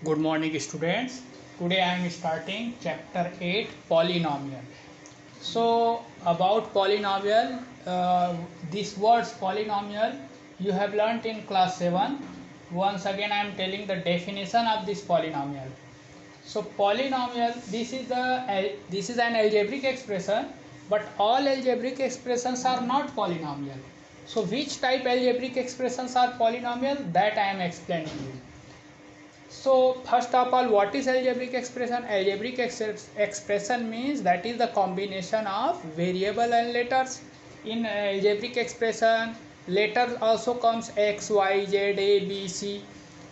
Good morning, students. Today I am starting chapter 8 polynomial. So, about polynomial, these words polynomial you have learnt in class 7. Once again, I am telling the definition of this polynomial. So, polynomial this is an algebraic expression, but all algebraic expressions are not polynomial. So, which type algebraic expressions are polynomial? That I am explaining you. So first of all, what is algebraic expression? Algebraic expression means that is the combination of variable and letters. In algebraic expression, letters also comes x, y, z, a, b, c,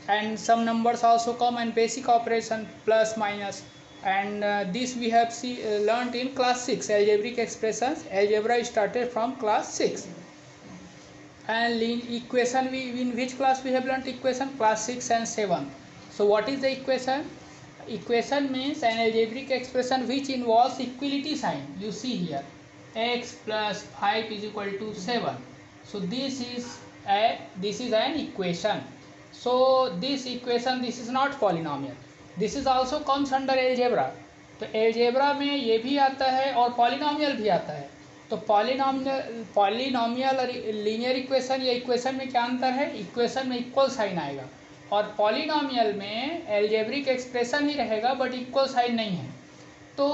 and some numbers also come, and basic operation plus minus. And this we have learnt in class 6. Algebraic expressions, algebra started from class 6. And in equation, in which class we have learnt equation? Class 6 and 7. So what is the equation? Equation means an algebraic expression which involves equality sign. You see here, x plus 5 is equal to 7. So this is an equation. So this equation, this is not polynomial. This is also comes under algebra. तो algebra में ये भी आता है और polynomial भी आता है. तो polynomial और लीनियर इक्वेशन या इक्वेशन में क्या अंतर है? इक्वेशन में इक्वल साइन आएगा और पॉलिनॉमियल में एल्जेब्रिक एक्सप्रेशन ही रहेगा बट इक्वल साइन नहीं है. तो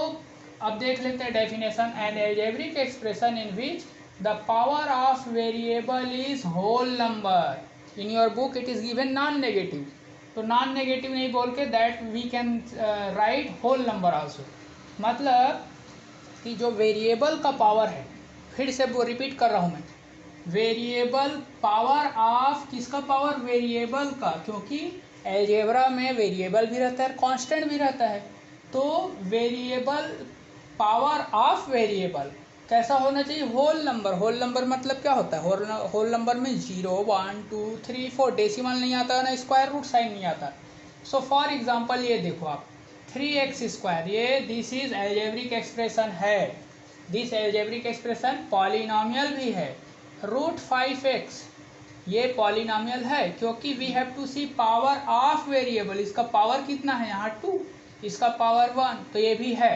अब देख लेते हैं definition. An algebraic expression in which the power of variable is whole number. In your book it is given non negative. तो नॉन नेगेटिव नहीं बोल के that we can write whole number also. मतलब कि जो वेरिएबल का power है, फिर से वो रिपीट कर रहा हूँ मैं, वेरिएबल पावर ऑफ किसका पावर? वेरिएबल का, क्योंकि अलजेब्रा में वेरिएबल भी रहता है, कांस्टेंट भी रहता है. तो वेरिएबल पावर ऑफ वेरिएबल कैसा होना चाहिए? Whole number. होल नंबर मतलब क्या होता है? होल नंबर में 0, 1, 2, 3, 4 डेसिमल नहीं आता ना, स्क्वायर रूट साइन नहीं आता. सो फॉर एग्जांपल ये देखो आप 3x², ये दिस इज अलजेब्रिक एक्सप्रेशन है. दिस अलजेब्रिक एक्सप्रेशन पॉलिनॉमियल भी है. √5x ये पॉलिनॉमियल है क्योंकि we have to see power of variable. इसका पावर कितना है यहाँ? 2. इसका पावर 1. तो ये भी है,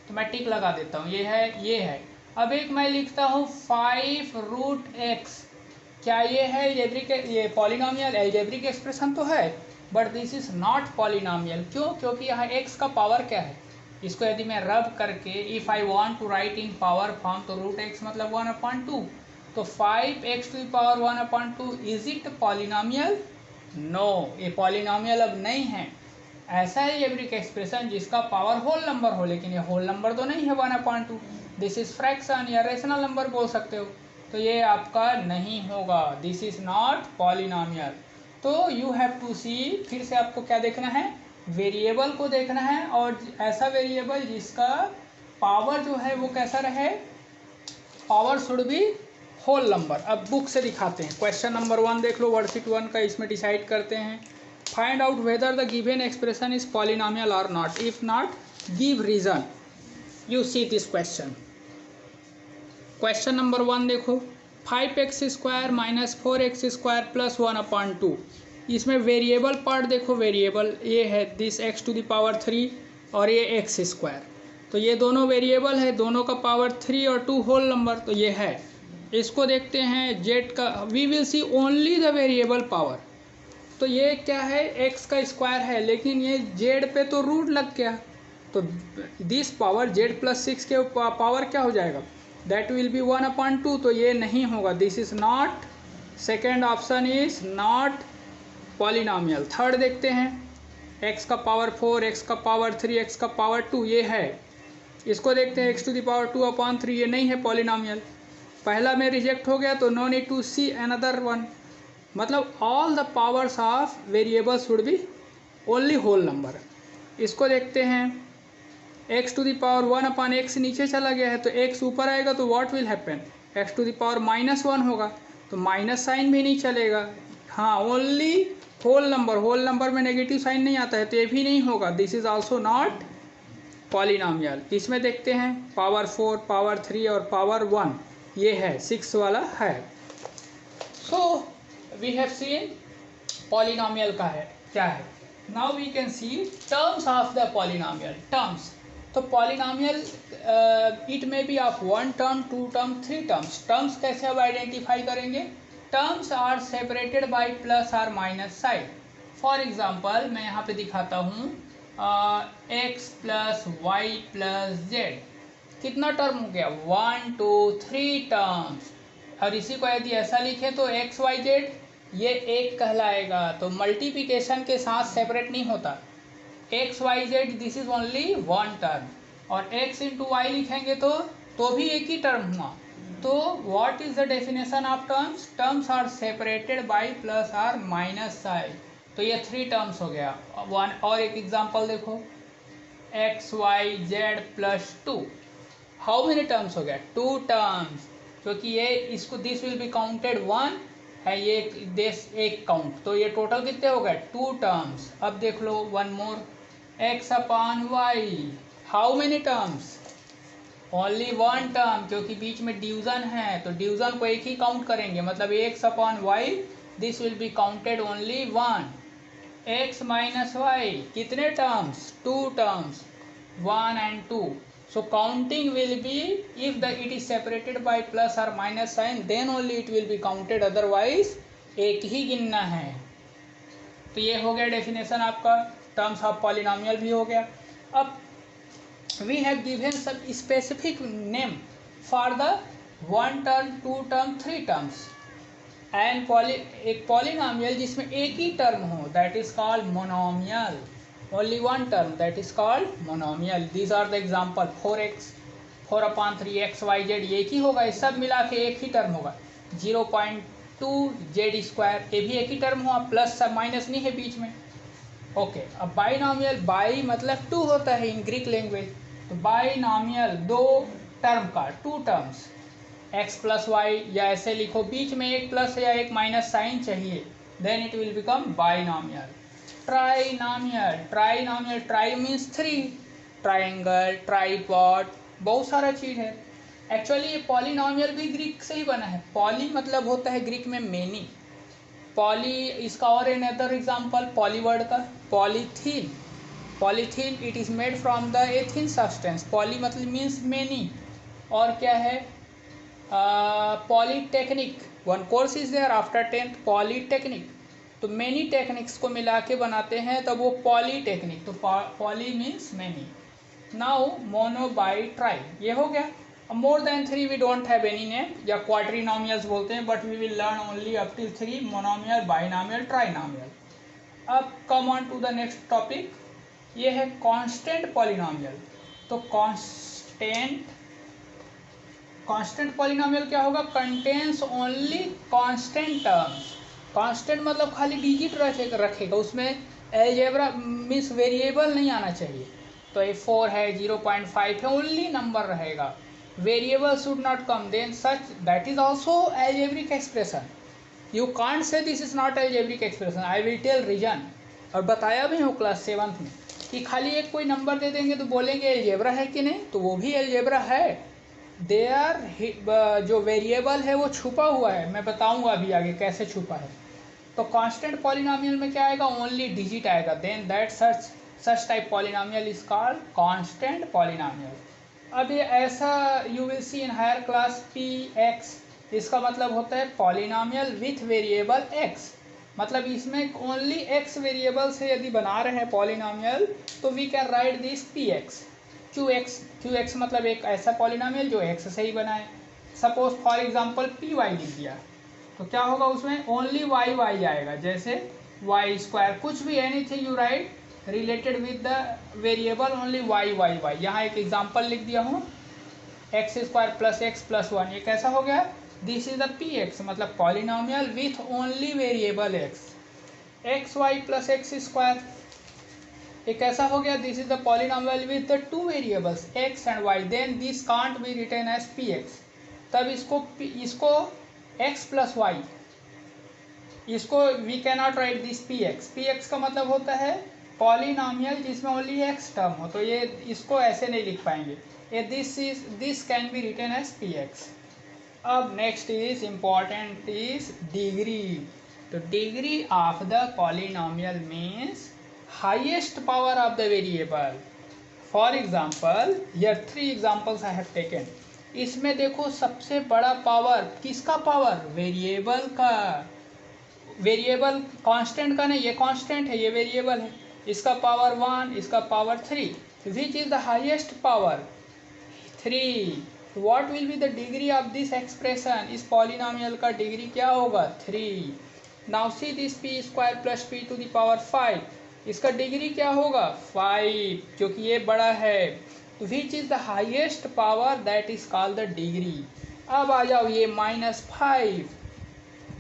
तो मैं टिक लगा देता हूँ. ये है, ये है. अब एक मैं लिखता हूँ 5√x. क्या ये है अलजेब्रिक? ये पॉलिनॉमियल अलजेब्रिक एक्सप्रेशन तो है but this is not polynomial. क्यों? क्योंकि यहाँ x का पावर क्या है? इसको यदि मैं रब करके if I want to write in power form तो √x मतलब 1/2. तो 5x to the power 1/2 is it polynomial? No, ये पॉलिनॉमियल अब नहीं है. ऐसा है अलजेब्रिक एक्सप्रेशन जिसका पावर होल नंबर हो, लेकिन ये होल नंबर तो नहीं है 1/2. दिस इज फ्रैक्शन या रेशनल नंबर बोल सकते हो. तो ये आपका नहीं होगा. This is not polynomial. तो यू हैव टू सी, फिर से आपको क्या देखना है? वेरिएबल को देखना है, और ऐसा वेरिएबल जिसका पावर जो है वो कैसा रहे? Power should be whole number. अब बुक से दिखाते हैं. क्वेश्चन नंबर 1 देख लो, वर्कशीट 1 का. इसमें डिसाइड करते हैं. Find out whether the given expression is polynomial और not. If not, give reason. You see this question. Question number 1 देखो, 5x² माइनस 4x² प्लस 1/2. इसमें वेरिएबल पार्ट देखो. वेरिएबल ये है this x to the power 3 और ये x². तो ये दोनों वेरिएबल है, दोनों का पावर 3 और 2 होल नंबर. तो ये है. इसको देखते हैं जेड का. We will see only the variable power. तो ये क्या है? x का स्क्वायर है, लेकिन ये जेड पे तो रूट लग गया. तो दिस पावर जेड प्लस 6 के पावर क्या हो जाएगा? That will be 1/2. तो ये नहीं होगा. This is not, second option is not polynomial. Third देखते हैं. x का पावर 4, x का पावर 3, x का पावर 2 ये है. इसको देखते हैं x टू द पावर 2/3. ये नहीं है पॉलिनॉमियल. पहला में रिजेक्ट हो गया, तो no need to see another one. मतलब all the powers of variable should be only whole number. इसको देखते हैं. x to the power 1/x नीचे चला गया है, तो x ऊपर आएगा तो what will happen? x to the power -1 होगा, तो माइनस साइन भी नहीं चलेगा. हाँ, only whole number. Whole number में नेगेटिव साइन नहीं आता है, तो ये भी नहीं होगा. This is also not polynomial. इसमें देखते हैं पावर 4, पावर 3 और पावर 1. ये है 6 वाला है. So we have seen polynomial का है क्या है. Now we can see terms of the polynomial. Terms. तो polynomial it may be of one term, two term, three terms. Terms कैसे अब आइडेंटिफाई करेंगे? Terms are separated by plus or minus sign. For example, मैं यहाँ पे दिखाता हूँ x plus y plus z. कितना टर्म हो गया? 1 2 3 टर्म्स. और इसी को यदि ऐसा लिखें तो एक्स वाई जेड ये एक कहलाएगा. तो मल्टीप्लिकेशन के साथ सेपरेट नहीं होता. X y z this is only one term. और x इंटू वाई लिखेंगे तो भी एक ही टर्म हुआ. तो what is the definition of terms? Terms are separated by plus or minus sign. तो ये थ्री टर्म्स हो गया. वन और एक एग्जांपल देखो, x y z plus two. How many terms हो गया? Two terms. क्योंकि ये इसको this will be counted one है, ये दिस एक काउंट. तो ये टोटल कितने हो गए? Two terms. अब देख लो one more, x upon y. How many terms? Only one term. क्योंकि बीच में डिवीजन है तो डिवीजन को एक ही काउंट करेंगे. मतलब x upon y this will be counted only one. X minus y कितने terms? Two terms, one and two. So counting will be if it is separated by plus or minus sign, then only it will be counted, otherwise एक ही गिनना है. तो ये हो गया definition आपका. Terms of polynomial भी हो गया. अब we have given some specific name for the one term, two term, three terms. And एक पॉलिनोमियल जिसमें एक ही टर्म हो that is called monomial. Only one term, that is called monomial. These are the example. 4x 4 upon 3x y z ये एक ही होगा. ये सब मिला के एक ही टर्म होगा. 0.2 z स्क्वायर ये भी एक ही टर्म हुआ. प्लस सब माइनस नहीं है बीच में. ओके. अब बाइनोमियल, बाई मतलब टू होता है इन ग्रीक लैंग्वेज. तो बाइनोमियल दो टर्म का, two terms, x plus y, या ऐसे लिखो बीच में एक प्लस या एक माइनस साइन चाहिए, then it will become binomial. Trinomial. Trinomial, tri means three. Triangle, tripod, बहुत सारा चीज़ है. एक्चुअली ये पॉलिनोमियल भी ग्रीक से ही बना है. पॉली मतलब होता है ग्रीक में मेनी. पॉली, इसका और अनदर एग्जांपल पॉलीवर्ड का, polythene. Polythene it is made from the ethene substance. Poly मतलब मीन्स मेनी. और क्या है? Polytechnic. One course is there after 10th, polytechnic. तो मेनी टेक्निक्स को मिला के बनाते हैं तब वो पॉलीटेक्निक. तो poly means many. Now mono bi tri ये हो गया. More than three we don't have any name, या क्वाड्रिनोमियल्स बोलते हैं, but we will learn only up till three, monomial, binomial, trinomial. अब come on to the next topic. ये है constant polynomial. तो कांस्टेंट पॉलिनोमियल क्या होगा? Contains only constant terms. Constant मतलब खाली डिजिट रखेगा, उसमें एलजेब्रा मीन्स वेरिएबल नहीं आना चाहिए. तो ये 4 है, 0.5 है, ओनली नंबर रहेगा. Variable should not come, then such that is also algebraic expression. You can't say this is not algebraic expression. I will tell reason. और बताया भी हूँ क्लास 7th में कि खाली एक कोई नंबर दे देंगे तो बोलेंगे एल्जेब्रा है कि नहीं, तो वो भी एल्जेब्रा है. देयर जो वेरिएबल है वो छुपा हुआ है. मैं बताऊंगा अभी आगे कैसे छुपा है. तो कांस्टेंट पॉलिनोमियल में क्या आएगा? ओनली डिजिट आएगा. Then that such type polynomial is called constant polynomial. अब ये ऐसा you will see in higher class p x. इसका मतलब होता है पॉलिनोमियल विथ वेरिएबल एक्स. मतलब इसमें ओनली एक्स वेरिएबल से यदि बना रहे हैं पॉलिनोमियल तो we can write this p x. Q x मतलब एक ऐसा पॉलिनोमियल जो एक्स से ही बना है. Suppose for example p y लिख दिया तो क्या होगा? उसमें ओनली वाई वाई आएगा. जैसे वाई स्क्वायर, कुछ भी anything you write related with the variable only y y y. यहाँ एक एग्जांपल लिख दिया हूँ, x square plus x plus one. ये कैसा हो गया? This is the p x, मतलब polynomial with only variable x. X y plus x square ये कैसा हो गया? This is the polynomial with the two variables x and y. Then this can't be written as p x. तब इसको x plus y, इसको we can not write this p x. P x का मतलब होता है polynomial जिसमें only x term हो. तो ये इसको ऐसे नहीं लिख पाएंगे. ये this can be written as p x. अब next is important is degree. तो degree of the polynomial means highest power of the variable. For example, here 3 examples I have taken. इसमें देखो सबसे बड़ा पावर किसका पावर, वेरिएबल का, variable constant का नहीं, ये कांस्टेंट है, ये वेरिएबल है, इसका पावर 1, इसका power 3. Which is the highest power, 3. What will be the degree of this expression, इस पॉलिनोमियल का डिग्री क्या होगा, 3. Now see this p square plus p to the power 5, इसका डिग्री क्या होगा, 5, क्योंकि ये बड़ा है. विच is the highest power, that is called the degree. अब आ जाओ ये -5,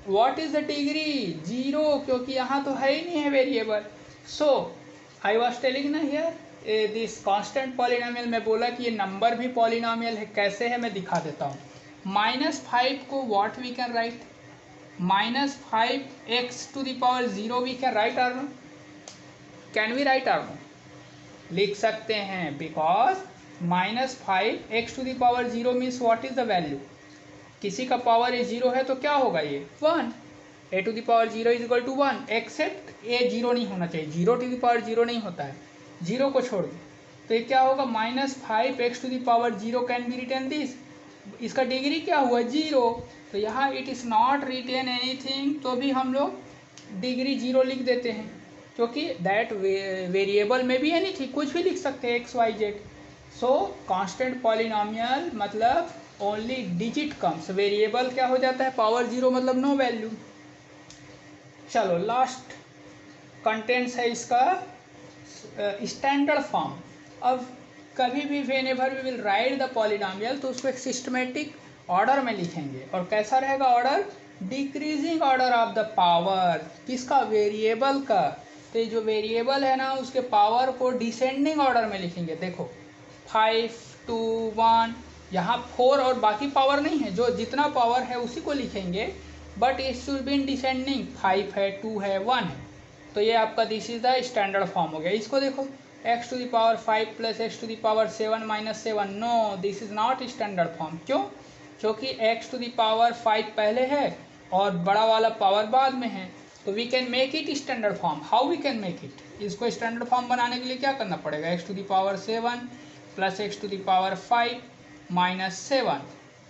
व्हाट इज द डिग्री, 0, क्योंकि यहाँ तो है ही नहीं है variable. So I was telling ना हियर दिस कांस्टेंट पॉलिनोमियल, में बोला कि ये नंबर भी पॉलिनोमियल है. कैसे है मैं दिखा देता हूँ. -5 को what we can write, -5x to the power 0 we can write और नो, कैन वी राइट और नो, लिख सकते हैं. Because -5x to the power 0 means what is the value, किसी का पावर ए 0 है तो क्या होगा, ये 1. A to the power 0 is equal to 1, except a 0 नहीं होना चाहिए, 0 टू द पावर 0 नहीं होता है, 0 को छोड़ दो. तो ये क्या होगा, -5x to the power 0 can be written this. इसका डिग्री क्या हुआ, 0. तो यहाँ it is not written anything, तो भी हम लोग डिग्री 0 लिख देते हैं, क्योंकि दैट वेरिएबल में भी एनीथिंग, कुछ भी लिख सकते हैं, x y z. So constant polynomial मतलब ओनली डिजिट कम्स, वेरिएबल क्या हो जाता है, पावर 0 मतलब नो वैल्यू. चलो लास्ट कंटेंट्स है इसका स्टैंडर्ड फॉर्म. अब कभी भी whenever we will write the polynomial तो उसको एक सिस्टमेटिक ऑर्डर में लिखेंगे. और कैसा रहेगा order, decreasing order of the power, किसका, वेरिएबल का. तो ये जो वेरिएबल है ना उसके पावर को डिसेंडिंग ऑर्डर में लिखेंगे. देखो 5 2 1, यहाँ 4 और बाकी पावर नहीं है, जो जितना पावर है उसी को लिखेंगे, but it should be in descending. 5 है, 2 है, 1 है. तो ये आपका this is the standard form हो गया. इसको देखो x to the power 5 plus x to the power 7 minus 7, no this is not standard form. क्यों, क्योंकि x टू द पावर 5 पहले है और बड़ा वाला पावर बाद में है. तो we can make it standard form. How we can make it, इसको स्टैंडर्ड फॉर्म बनाने के लिए क्या करना पड़ेगा, x to the power 7 plus x to the power 5 minus 7.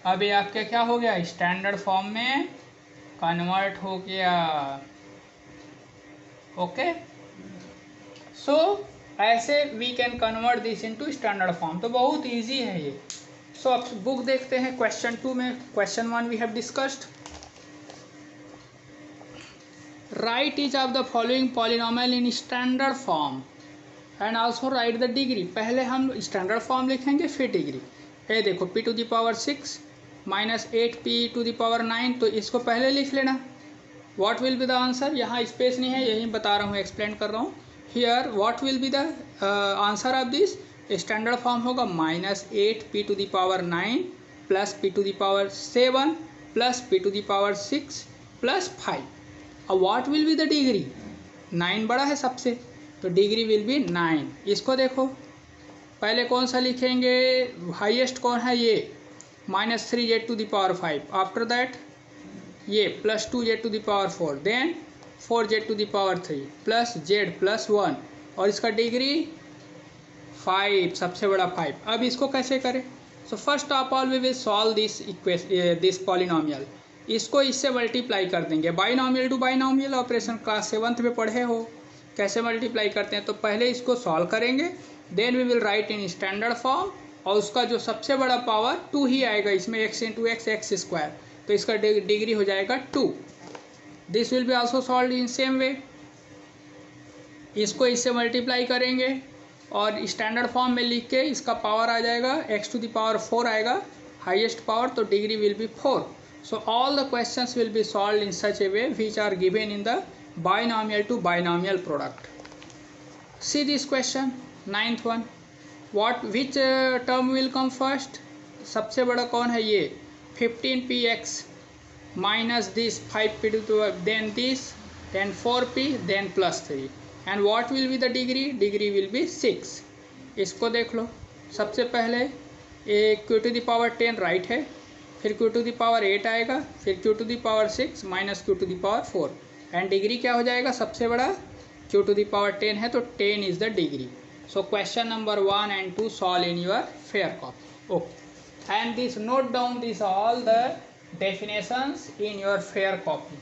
अब ये आपका क्या हो गया, स्टैंडर्ड फॉर्म में कन्वर्ट हो गया. ओके, सो ऐसे we can convert this into standard form. तो बहुत इजी है ये. सो अब बुक देखते हैं. क्वेश्चन 2 में, question 1 we have discussed. Write each of the following polynomial in standard form and also write the degree. पहले हम स्टैंडर्ड फॉर्म लिखेंगे फिर डिग्री. ये देखो p to the power 6 minus 8p to the power 9, तो इसको पहले लिख लेना. What will be the answer, यहाँ स्पेस नहीं है, यही बता रहा हूँ, एक्सप्लेन कर रहा हूँ. Here what will be the answer of this, standard form होगा -8p to the power 9 plus p to the power 7 plus p to the power 6 plus 5. अब what will be the degree, 9 बड़ा है सबसे, तो degree will be 9. इसको देखो पहले कौन सा लिखेंगे, हाईएस्ट कौन है, ये -3z to the power 5. After that ये +2z to the power 4, then 4z to the power 3 plus z plus 1, और इसका डिग्री 5, सबसे बड़ा 5. अब इसको कैसे करें, so first of all we will solve this polynomial. इसको इससे मल्टीप्लाई कर देंगे. Binomial to binomial operation class 7th में पढ़े हो, कैसे मल्टीप्लाई करते हैं. तो पहले इसको सॉल्व करेंगे, then we will write in standard form, और उसका जो सबसे बड़ा पावर 2 ही आएगा इसमें, x इंटू एक्स स्क्वायर, तो इसका डिग्री हो जाएगा 2. This will be also solve in same way. इसको इससे मल्टीप्लाई करेंगे और स्टैंडर्ड फॉर्म में लिख के इसका पावर आ जाएगा, x टू द पावर 4 आएगा हाईएस्ट पावर, तो degree will be 4. So all the questions will be solved in such a way which are given in the binomial to binomial product. See this question, 9th one. Which term will come first? सबसे बड़ा कौन है, ये 15px minus this 5p to the then this, then 4p, then plus 3. And what will be the degree? Degree will be 6. इसको देख लो. सबसे पहले q to the power 10 right है, फिर q टू द पावर 8 आएगा, फिर q to the power 6 minus q to the power 4, and degree क्या हो जाएगा, सबसे बड़ा q to the power 10 है तो 10 is the degree. So question number 1 and 2 solve in your fair copy. Okay. And this note down this all the definitions in your fair copy.